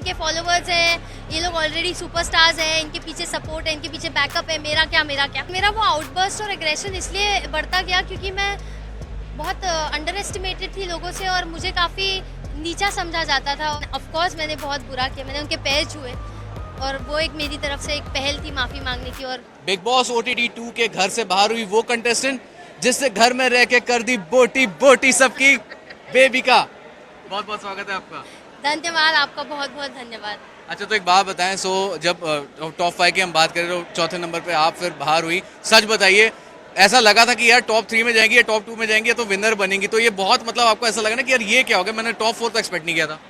इनके फॉलोवर्स हैं, ये लोग ऑलरेडी सुपरस्टार्स हैं, इनके पीछे सपोर्ट है, इनके पीछे बैकअप है, मेरा क्या मेरा वो आउटबर्स्ट और एग्रेशन इसलिए बढ़ता गया क्योंकि मैं बहुत अंडर एस्टिमेटेड थी लोगों से और मुझे काफ़ी नीचा समझा जाता था। ऑफ कोर्स मैंने बहुत बुरा किया, मैंने उनके पैर छुए और वो एक मेरी तरफ से एक पहल थी माफ़ी मांगने की। और बिग बॉस OTT 2 के घर से बाहर हुई वो कंटेस्टेंट जिससे घर में रह के कर दी बोटी बोटी सबकी, बेबिका। बहुत बहुत स्वागत है आपका। धन्यवाद, आपका बहुत बहुत धन्यवाद। अच्छा, तो एक बात बताएं, जब टॉप 5 की हम बात करें तो चौथे नंबर पे आप फिर बाहर हुई। सच बताइए, ऐसा लगा था कि यार टॉप 3 में जाएंगी या टॉप 2 में जाएंगी तो विनर बनेंगी, तो ये बहुत मतलब आपको ऐसा लगा ना कि यार ये क्या हो गया, मैंने टॉप 4 तो एक्सपेक्ट नहीं किया था।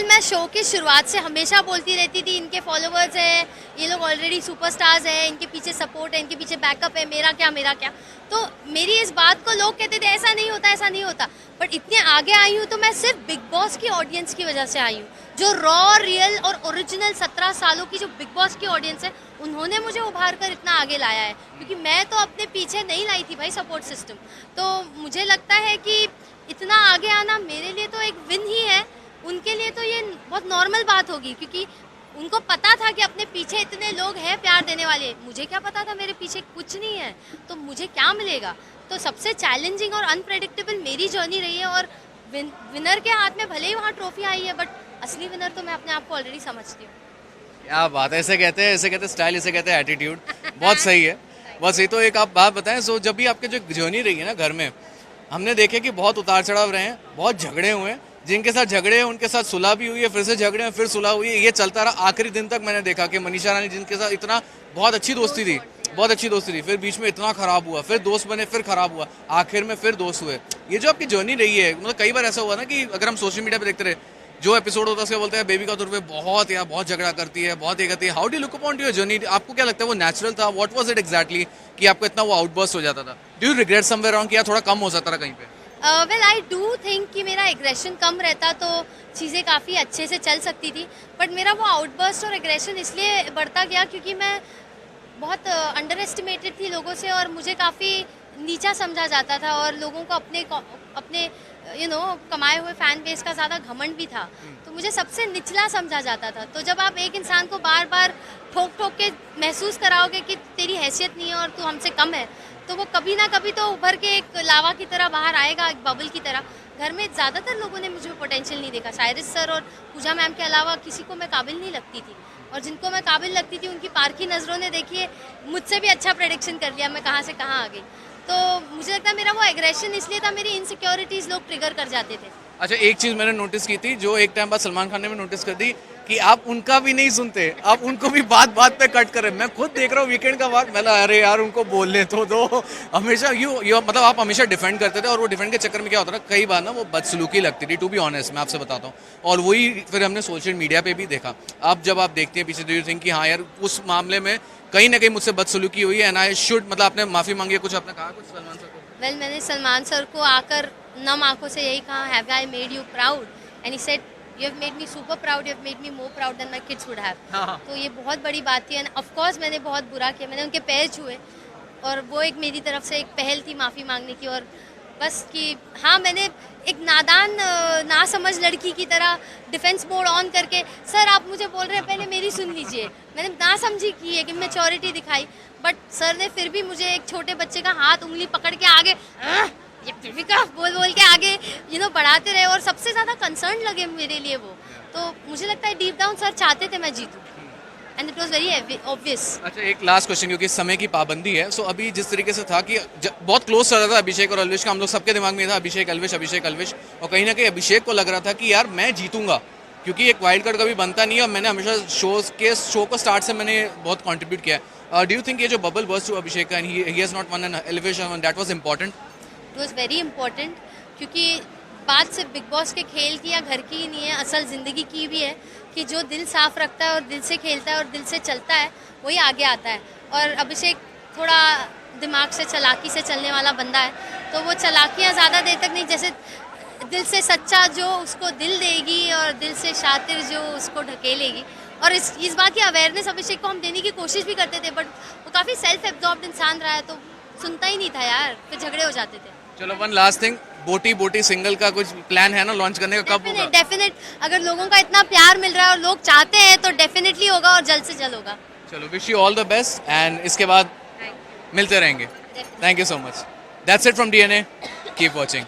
मैं शो की शुरुआत से हमेशा बोलती रहती थी इनके फॉलोवर्स हैं, ये लोग ऑलरेडी सुपरस्टार्स हैं, इनके पीछे सपोर्ट है, इनके पीछे बैकअप है, मेरा क्या। तो मेरी इस बात को लोग कहते थे ऐसा नहीं होता, बट इतने आगे आई हूँ तो मैं सिर्फ बिग बॉस की ऑडियंस की वजह से आई हूँ। जो रॉ, रियल और ओरिजिनल 17 सालों की जो बिग बॉस की ऑडियंस है, उन्होंने मुझे उभार कर इतना आगे लाया है, क्योंकि मैं तो अपने पीछे नहीं लाई थी भाई सपोर्ट सिस्टम। तो मुझे लगता है कि इतना आगे आना मेरे लिए तो एक विन ही है, उनके लिए तो ये बहुत नॉर्मल बात होगी, क्योंकि उनको पता था कि अपने पीछे इतने लोग हैं प्यार देने वाले। मुझे क्या पता था मेरे पीछे कुछ नहीं है, तो मुझे क्या मिलेगा। तो सबसे चैलेंजिंग और अनप्रेडिक्टेबल मेरी जर्नी रही है, और विनर के हाथ में भले ही वहाँ ट्रॉफी आई है, बट असली विनर तो मैं अपने आप को ऑलरेडी समझती हूँ। क्या बात है, ऐसे कहते हैं स्टाइल, इसे कहते हैं एटीट्यूड। बहुत सही है, बहुत सही। तो एक आप बात बताएं, जब भी आपके जो जर्नी रही है ना घर में, हमने देखे कि बहुत उतार चढ़ाव रहे हैं, बहुत झगड़े हुए हैं, जिनके साथ झगड़े हैं उनके साथ सुलह भी हुई है, फिर से झगड़े हैं, फिर सुलह हुई है, ये चलता रहा। आखिरी दिन तक मैंने देखा कि मनीषा रानी जिनके साथ इतना बहुत अच्छी दोस्ती थी, फिर बीच में इतना खराब हुआ, फिर दोस्त बने, फिर खराब हुआ, आखिर में फिर दोस्त हुए। ये जो आपकी जर्नी रही है, मतलब कई बार ऐसा हुआ ना कि अगर हम सोशल मीडिया पे देखते रहे, जो एपिसोड होता है उसके बोलते हैं बेबिका तौर पे बहुत झगड़ा करती है, बहुत ये करती है। How do look upon your journey? आपको क्या लगता है वो नेचुरल था? व्हाट वाज इट एग्जैक्टली कि आपको इतना वो आउटबर्स्ट हो जाता था? Do you regret somewhere on कि यार थोड़ा कम हो सकता था कहीं पे? वेल आई डू थिंक कि मेरा एग्रेशन कम रहता तो चीज़ें काफ़ी अच्छे से चल सकती थी, बट मेरा वो आउटबर्स्ट और एग्रेशन इसलिए बढ़ता गया क्योंकि मैं बहुत अंडर एस्टिमेटेड थी लोगों से और मुझे काफ़ी नीचा समझा जाता था, और लोगों को अपने कमाए हुए फैन बेस का ज़्यादा घमंड भी था, तो मुझे सबसे निचला समझा जाता था। तो जब आप एक इंसान को बार बार ठोक के महसूस कराओगे कि तेरी हैसियत नहीं है और तू हमसे कम है, तो वो कभी ना कभी तो उभर के एक लावा की तरह बाहर आएगा, एक बबल की तरह। घर में ज़्यादातर लोगों ने मुझे पोटेंशियल नहीं देखा, साइरिस सर और पूजा मैम के अलावा किसी को मैं काबिल नहीं लगती थी, और जिनको मैं काबिल लगती थी उनकी पारखी नज़रों ने देखिए मुझसे भी अच्छा प्रेडिक्शन कर लिया मैं कहाँ से कहाँ आ गई। तो मुझे लगता है मेरा वो एग्रेशन इसलिए था, मेरी इनसिक्योरिटीज़ लोग ट्रिगर कर जाते थे। अच्छा, एक चीज़ मैंने नोटिस की थी, जो एक टाइम बाद सलमान खान ने भी नोटिस कर दी, कि आप उनका भी नहीं सुनते, आप उनको भी बात पे कट कर रहे। मैं खुद देख रहा हूँ वीकेंड का बात, मैं अरे यार उनको बोलने तो दो। हमेशा मतलब आप हमेशा डिफेंड करते थे, और वो डिफेंड के चक्कर में क्या होता था, कई बार ना वो बदसलूकी लगती थी, टू बी ऑनेस्ट मैं आपसे बताता हूँ। और वही फिर हमने सोशल मीडिया पे भी देखा। अब जब आप देखते हैं पीछे, डू यू थिंक कि हाँ यार उस मामले में कहीं ना कहीं मुझसे बदसलूकी हुई है, एंड आई शुड, मतलब आपने माफ़ी मांगी है, कुछ आपने कहा कुछ सलमान सर को? वेल मैंने सलमान सर को आकर नम आंखों से यही कहा, have I made you proud? And he said you have made me super proud, you have made me more proud than my kids would have. तो ये बहुत बड़ी बात थी, एंड ऑफ कोर्स मैंने बहुत बुरा किया, मैंने उनके पैर छुए, और वो एक मेरी तरफ से एक पहल थी माफ़ी मांगने की। और बस कि हाँ, मैंने एक नादान ना समझ लड़की की तरह डिफेंस मोड ऑन करके, सर आप मुझे बोल रहे हैं पहले मेरी सुन लीजिए, मैंने ना समझी की है कि मैच्योरिटी दिखाई, बट सर ने फिर भी मुझे एक छोटे बच्चे का हाथ उंगली पकड़ के आगे ये बेबिका बोल के आगे बढ़ाते रहे, और सबसे ज़्यादा कंसर्न लगे मेरे लिए वो। तो मुझे लगता है डीप डाउन सर चाहते थे मैं जीतूँ, and it was very obvious. अच्छा, एक लास्ट क्वेश्चन, क्योंकि समय की पाबंदी है। सो अभी जिस तरीके से था कि बहुत क्लोज चल रहा था अभिषेक और अलविश का, हम लोग सबके दिमाग में था अभिषेक अलविश, और कहीं ना कहीं अभिषेक को लग रहा था कि यार मैं जीतूंगा, क्योंकि एक वाइल्ड कार्ड कभी बनता नहीं है, और मैंने हमेशा शो को स्टार्ट से मैंने बहुत कंट्रीब्यूट किया है। डू यू थिंक ये जो बबल बर्स्ट हुआ अभिषेक का, and he has not one an elevation, that was important? It was very important, क्योंकि बात सिर्फ बिग बॉस के खेल की या घर की ही नहीं है, असल ज़िंदगी की भी है, कि जो दिल साफ रखता है और दिल से खेलता है और दिल से चलता है वही आगे आता है। और अभिषेक थोड़ा दिमाग से, चालाकी से चलने वाला बंदा है, तो वो चालाकियाँ ज़्यादा देर तक नहीं, जैसे दिल से सच्चा जो उसको दिल देगी और दिल से शातिर जो उसको ढकेलेगी। और इस बात की अवेयरनेस अभिषेक को हम देने की कोशिश भी करते थे, बट वो काफ़ी सेल्फ एब्जॉर्ब्ड इंसान रहा है, तो सुनता ही नहीं था यार, फिर झगड़े हो जाते थे। चलो, वन लास्ट थिंग, बोटी बोटी सिंगल का कुछ प्लान है ना लॉन्च करने का, कब होगा? डेफिनेट अगर लोगों का इतना प्यार मिल रहा है और लोग चाहते हैं तो डेफिनेटली होगा और जल्द से जल्द होगा। चलो, wish you all the best and इसके बाद मिलते रहेंगे। Thank you so much. That's it from DNA. Keep watching.